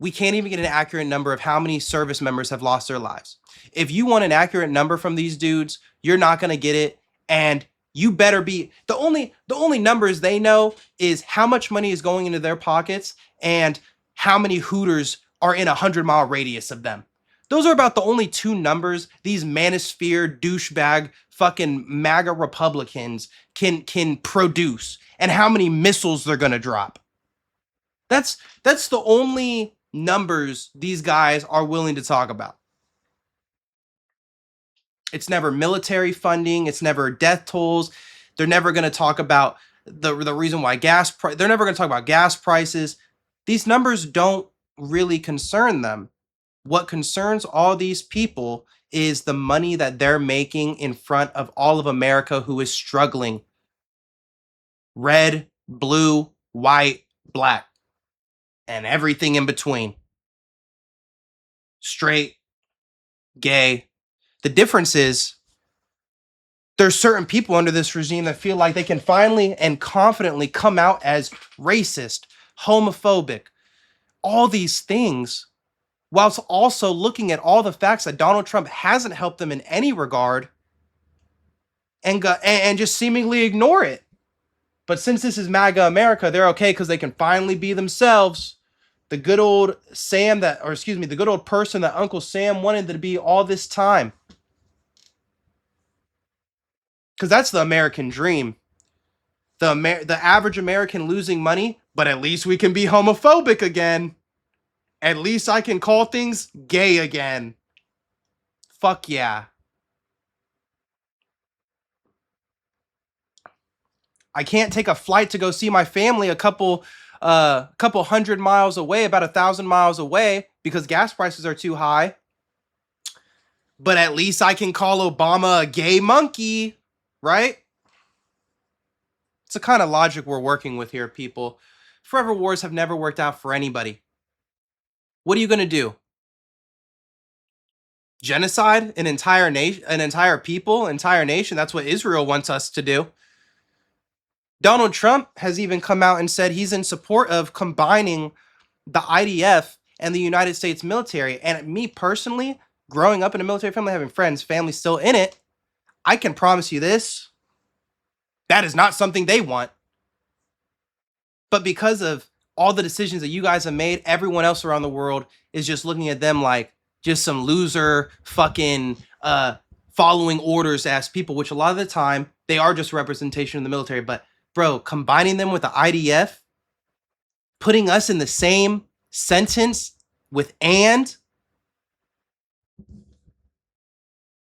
We can't even get an accurate number of how many service members have lost their lives. If you want an accurate number from these dudes, you're not going to get it. And you better be, the only numbers they know is how much money is going into their pockets and how many Hooters are in 100-mile radius of them. Those are about the only 2 numbers these manosphere douchebag fucking MAGA Republicans can produce, and how many missiles they're gonna drop. That's the only numbers these guys are willing to talk about. It's never military funding. It's never death tolls. They're never going to talk about the reason why they're never going to talk about gas prices. These numbers don't really concern them. What concerns all these people is the money that they're making in front of all of America who is struggling. Red, blue, white, black, and everything in between. straight, gay. The difference is there's certain people under this regime that feel like they can finally and confidently come out as racist, homophobic, all these things, whilst also looking at all the facts that Donald Trump hasn't helped them in any regard and just seemingly ignore it. But since this is MAGA America, they're okay because they can finally be themselves. The good old Sam the good old person that Uncle Sam wanted to be all this time. Because that's the American dream. The average American losing money, but at least we can be homophobic again. At least I can call things gay again. Fuck yeah. I can't take a flight to go see my family a couple 100 miles away, about 1,000 miles away, because gas prices are too high. But at least I can call Obama a gay monkey, right? It's the kind of logic we're working with here, people. Forever wars have never worked out for anybody. What are you going to do? Genocide an entire nation, an entire people, entire nation? That's what Israel wants us to do. Donald Trump has even come out and said he's in support of combining the IDF and the United States military. And me personally, growing up in a military family, having friends, family still in it, I can promise you this. That is not something they want. But because of all the decisions that you guys have made, everyone else around the world is just looking at them like just some loser fucking following orders ass people, which a lot of the time they are just representation of the military. But bro, combining them with the IDF, putting us in the same sentence with and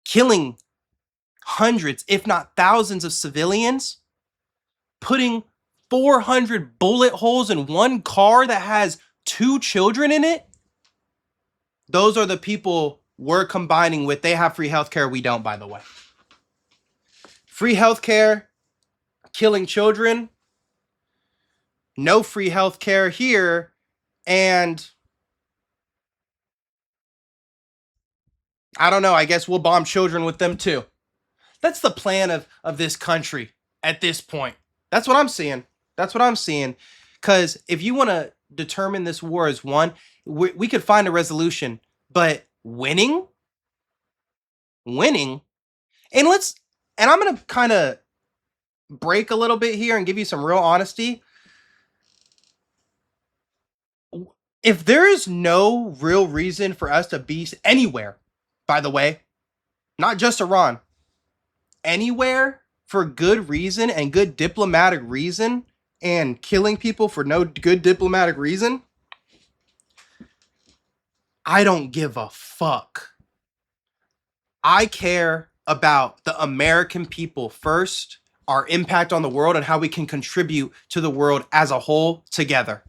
killing hundreds, if not thousands of civilians, putting 400 bullet holes in one car that has 2 children in it. Those are the people we're combining with. They have free healthcare. We don't, by the way. Free healthcare, killing children. No free healthcare here. And I don't know. I guess we'll bomb children with them too. That's the plan of this country at this point. That's what I'm seeing. That's what I'm seeing. Because if you want to determine this war as won, we could find a resolution. But winning, and I'm going to kind of break a little bit here and give you some real honesty. If there is no real reason for us to be anywhere, by the way, not just Iran, anywhere for good reason and good diplomatic reason, and killing people for no good diplomatic reason, I don't give a fuck. I care about the American people first, our impact on the world, and how we can contribute to the world as a whole together.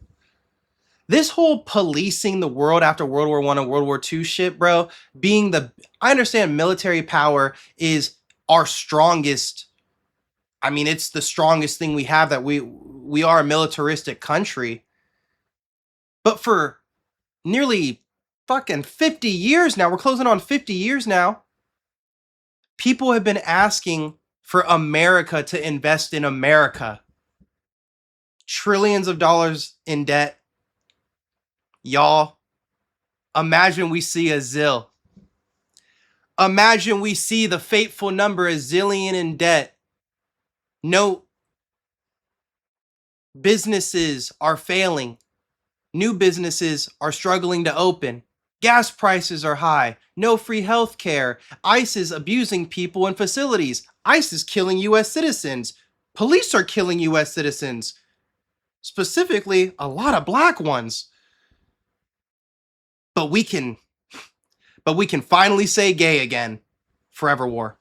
This whole policing the world after World War I and World War II shit, bro, I understand military power is our strongest. I mean, it's the strongest thing we have, that we are a militaristic country. But for nearly fucking 50 years now, we're closing on 50 years now, people have been asking for America to invest in America. Trillions of dollars in debt. Y'all, imagine we see a zill. Imagine we see the fateful number, a zillion in debt. No, businesses are failing. New businesses are struggling to open. Gas prices are high. No free health care. ICE is abusing people in facilities. ICE is killing U.S. citizens. Police are killing U.S. citizens. Specifically, a lot of black ones. But we can finally say gay again. Forever war.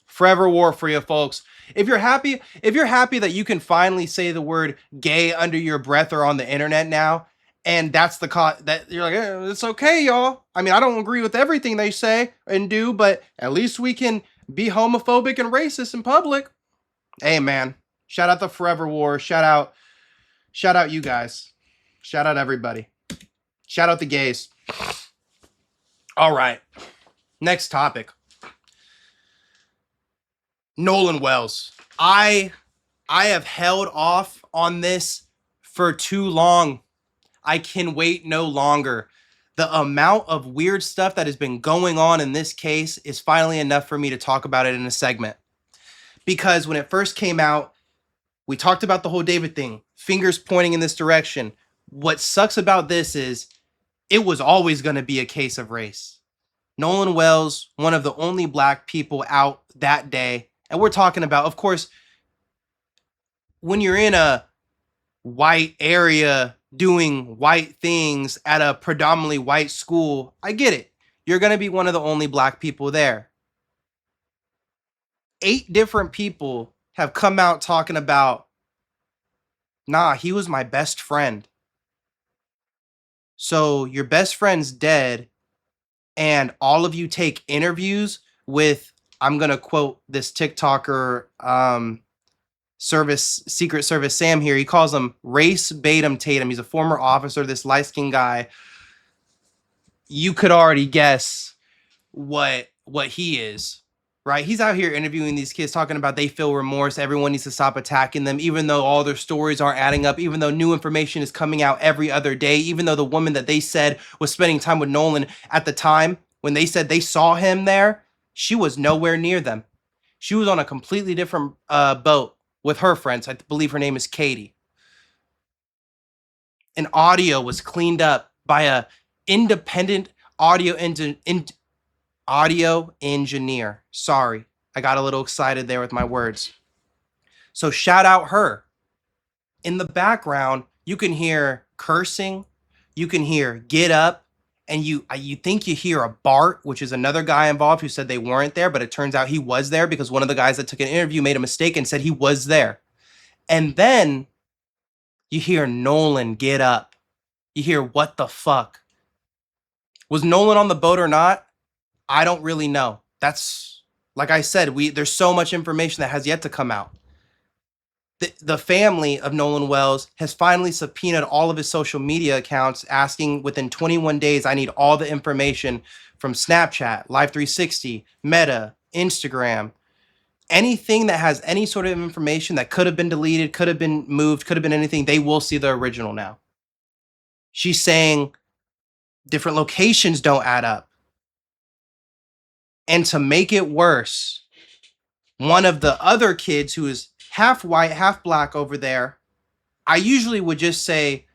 Forever war for you folks. If you're happy that you can finally say the word gay under your breath or on the internet now, and that's that you're like, it's okay, y'all. I mean, I don't agree with everything they say and do, but at least we can be homophobic and racist in public. Hey, man. Shout out the Forever War. Shout out you guys. Shout out everybody. Shout out the gays. All right. Next topic. Nolan Wells. I have held off on this for too long. I can wait no longer. The amount of weird stuff that has been going on in this case is finally enough for me to talk about it in a segment. Because when it first came out, we talked about the whole David thing, fingers pointing in this direction. What sucks about this is it was always going to be a case of race. Nolan Wells, one of the only black people out that day. And we're talking about, of course, when you're in a white area doing white things at a predominantly white school, I get it. You're going to be one of the only black people there. 8 different people have come out talking about, nah, he was my best friend. So your best friend's dead, and all of you take interviews with, I'm going to quote this TikToker, Secret Service Sam here. He calls him Race Batum Tatum. He's a former officer, this light-skinned guy. You could already guess what he is, right? He's out here interviewing these kids, talking about they feel remorse. Everyone needs to stop attacking them, even though all their stories aren't adding up, even though new information is coming out every other day, even though the woman that they said was spending time with Nolan at the time, when they said they saw him there, she was nowhere near them. She was on a completely different boat with her friends. I believe her name is Katie. And audio was cleaned up by a independent audio engineer. Sorry, I got a little excited there with my words. So shout out her. In the background, you can hear cursing, you can hear get up, and you think you hear a Bart, which is another guy involved who said they weren't there, but it turns out he was there because one of the guys that took an interview made a mistake and said he was there. And then you hear Nolan get up. You hear what the fuck. Was Nolan on the boat or not? I don't really know. That's, like I said, there's so much information that has yet to come out. The family of Nolan Wells has finally subpoenaed all of his social media accounts, asking within 21 days, I need all the information from Snapchat, Live360, Meta, Instagram, anything that has any sort of information that could have been deleted, could have been moved, could have been anything. They will see the original now. She's saying different locations don't add up. And to make it worse, one of the other kids who is half white, half black over there, I usually would just say,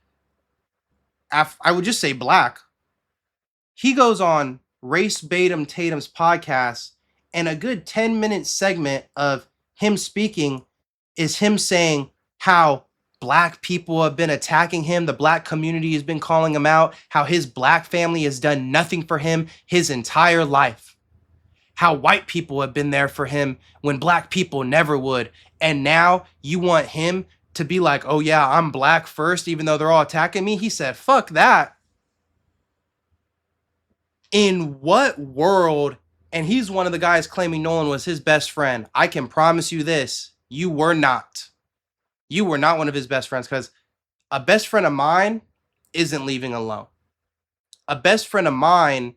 black. He goes on Race Batum Tatum's podcast, and a good 10-minute segment of him speaking is him saying how black people have been attacking him. The black community has been calling him out, how his black family has done nothing for him his entire life. How white people have been there for him when black people never would. And now you want him to be like, oh yeah, I'm black first, even though they're all attacking me? He said, fuck that. In what world? And he's one of the guys claiming Nolan was his best friend. I can promise you this, you were not. You were not one of his best friends, because a best friend of mine isn't leaving alone. A best friend of mine,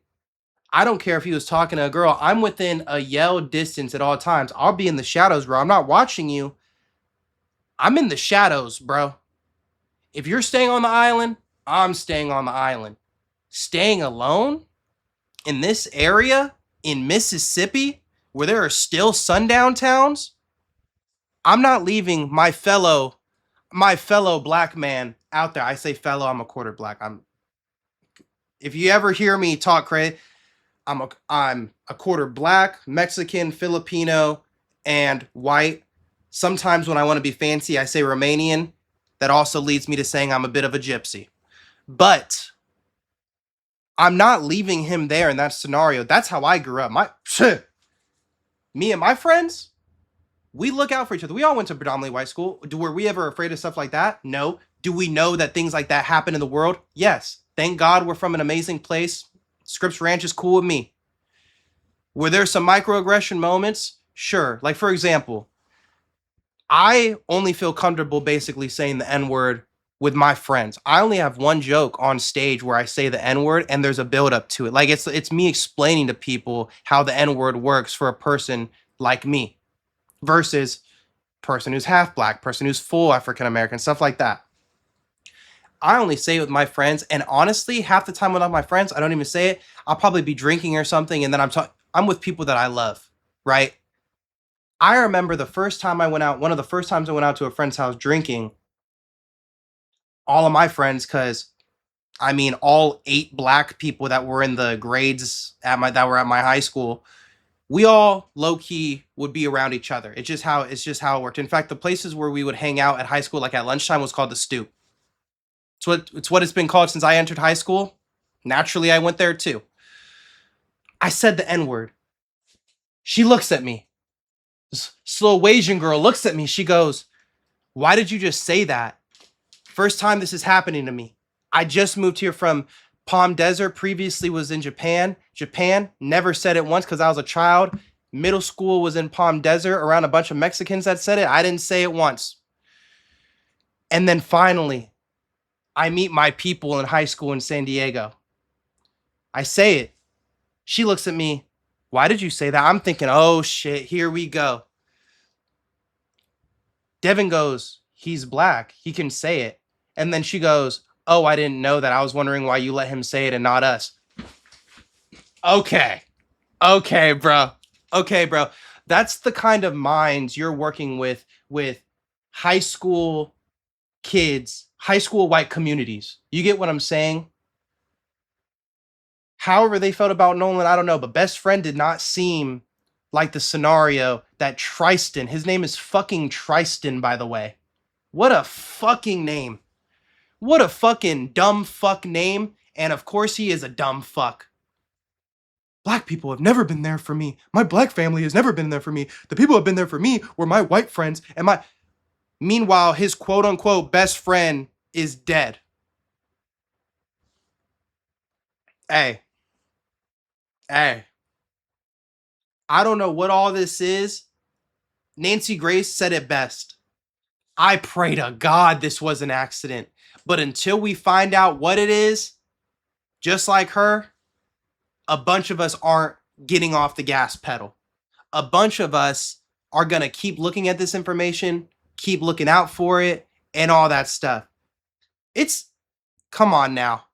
I don't care if he was talking to a girl. I'm within a yell distance at all times. I'll be in the shadows, bro. I'm not watching you. I'm in the shadows, bro. If you're staying on the island, I'm staying on the island. Staying alone in this area in Mississippi where there are still sundown towns, I'm not leaving my fellow black man out there. I say fellow, I'm a quarter black. If you ever hear me talk crazy, I'm a quarter black, Mexican, Filipino, and white. Sometimes when I want to be fancy, I say Romanian. That also leads me to saying I'm a bit of a gypsy. But I'm not leaving him there in that scenario. That's how I grew up. Me and my friends, we look out for each other. We all went to predominantly white school. Were we ever afraid of stuff like that? No. Do we know that things like that happen in the world? Yes. Thank God we're from an amazing place. Scripps Ranch is cool with me. Were there some microaggression moments? Sure. Like, for example, I only feel comfortable basically saying the N-word with my friends. I only have one joke on stage where I say the N-word and there's a build up to it. Like it's me explaining to people how the N-word works for a person like me versus person who's half black, person who's full African American, stuff like that. I only say it with my friends, and honestly, half the time with my friends, I don't even say it. I'll probably be drinking or something, and then I'm with people that I love, right? I remember the first time I went out, one of the first times I went out to a friend's house drinking, all of my friends, because I mean, all 8 black people that were in the grades that were at my high school, we all low key would be around each other. It's just how it worked. In fact, the places where we would hang out at high school, like at lunchtime, was called the stoop. It's what it's been called since I entered high school. Naturally, I went there too. I said the N-word. She looks at me. This slow Asian girl looks at me. She goes, "Why did you just say that?" First time this is happening to me. I just moved here from Palm Desert. Previously was in Japan. Never said it once because I was a child. Middle school was in Palm Desert around a bunch of Mexicans that said it. I didn't say it once. And then finally, I meet my people in high school in San Diego. I say it. She looks at me. "Why did you say that?" I'm thinking, oh shit, here we go. Devin goes, "He's black. He can say it." And then she goes, "Oh, I didn't know that. I was wondering why you let him say it and not us." Okay. Okay, bro. Okay, bro. That's the kind of minds you're working with high school kids, high school white communities. You get what I'm saying? However they felt about Nolan, I don't know, but best friend did not seem like the scenario that Tristan, his name is fucking Tristan, by the way. What a fucking name. What a fucking dumb fuck name. And of course he is a dumb fuck. Black people have never been there for me. My black family has never been there for me. The people who have been there for me were my white friends and my... Meanwhile, his quote unquote best friend is dead. Hey, hey, I don't know what all this is. Nancy Grace said it best. I pray to God this was an accident. But until we find out what it is, just like her, a bunch of us aren't getting off the gas pedal. A bunch of us are going to keep looking at this information, keep looking out for it, and all that stuff. It's, come on now.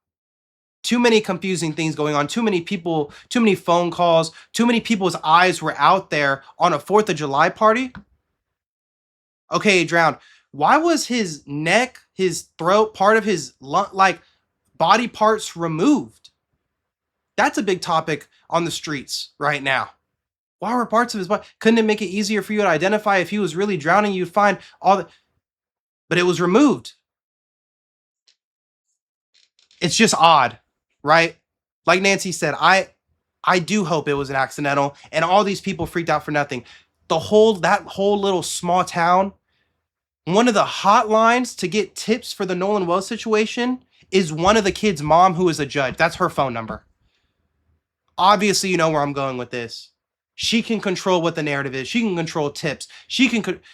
Too many confusing things going on. Too many people, too many phone calls, too many people's eyes were out there on a 4th of July party. Okay, he drowned. Why was his neck, his throat, part of his like body parts removed? That's a big topic on the streets right now. Why were parts of his body? Couldn't it make it easier for you to identify if he was really drowning? You'd find all the, but it was removed. It's just odd, right? Like Nancy said, I do hope it was an accidental, and all these people freaked out for nothing. That whole little small town, one of the hotlines to get tips for the Nolan Wells situation is one of the kids' mom who is a judge. That's her phone number. Obviously, you know where I'm going with this. She can control what the narrative is. She can control tips.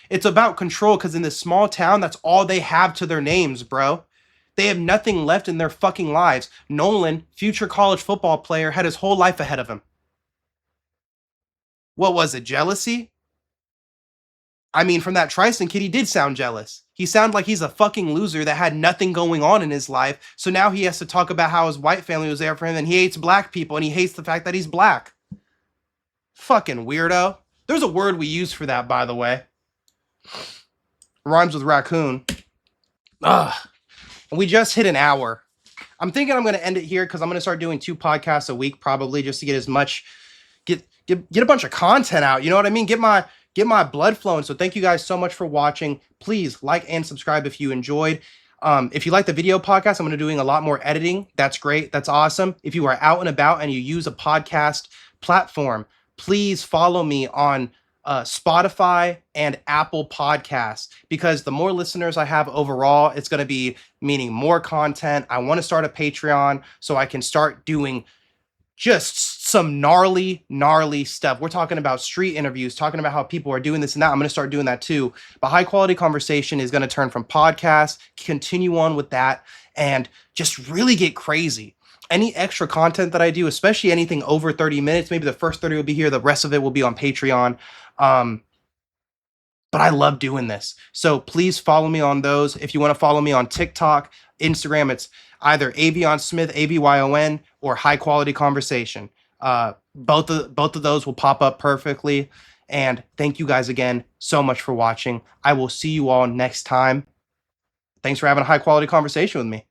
It's about control because in this small town, that's all they have to their names, bro. They have nothing left in their fucking lives. Nolan, future college football player, had his whole life ahead of him. What was it, jealousy? I mean, from that Tristan kid, he did sound jealous. He sounded like he's a fucking loser that had nothing going on in his life. So now he has to talk about how his white family was there for him and he hates black people and he hates the fact that he's black. Fucking weirdo. There's a word we use for that, by the way. Rhymes with raccoon. Ugh. We just hit an hour. I'm thinking I'm going to end it here because I'm going to start doing 2 podcasts a week probably just to get as much, get a bunch of content out. You know what I mean? Get my blood flowing. So thank you guys so much for watching. Please like and subscribe if you enjoyed. If you like the video podcast, I'm going to be doing a lot more editing. That's great. That's awesome. If you are out and about and you use a podcast platform, please follow me on Spotify and Apple Podcasts, because the more listeners I have overall, it's going to be meaning more content. I want to start a Patreon so I can start doing just some gnarly stuff. We're talking about street interviews, talking about how people are doing this and that. I'm going to start doing that too. But high quality conversation is going to turn from podcast, continue on with that, and just really get crazy. Any extra content that I do, especially anything over 30 minutes, maybe the first 30 will be here, the rest of it will be on Patreon. But I love doing this. So please follow me on those. If you want to follow me on TikTok, Instagram, it's either Avion Smith, AVYON, or High Quality Conversation. Both of those will pop up perfectly. And thank you guys again so much for watching. I will see you all next time. Thanks for having a high quality conversation with me.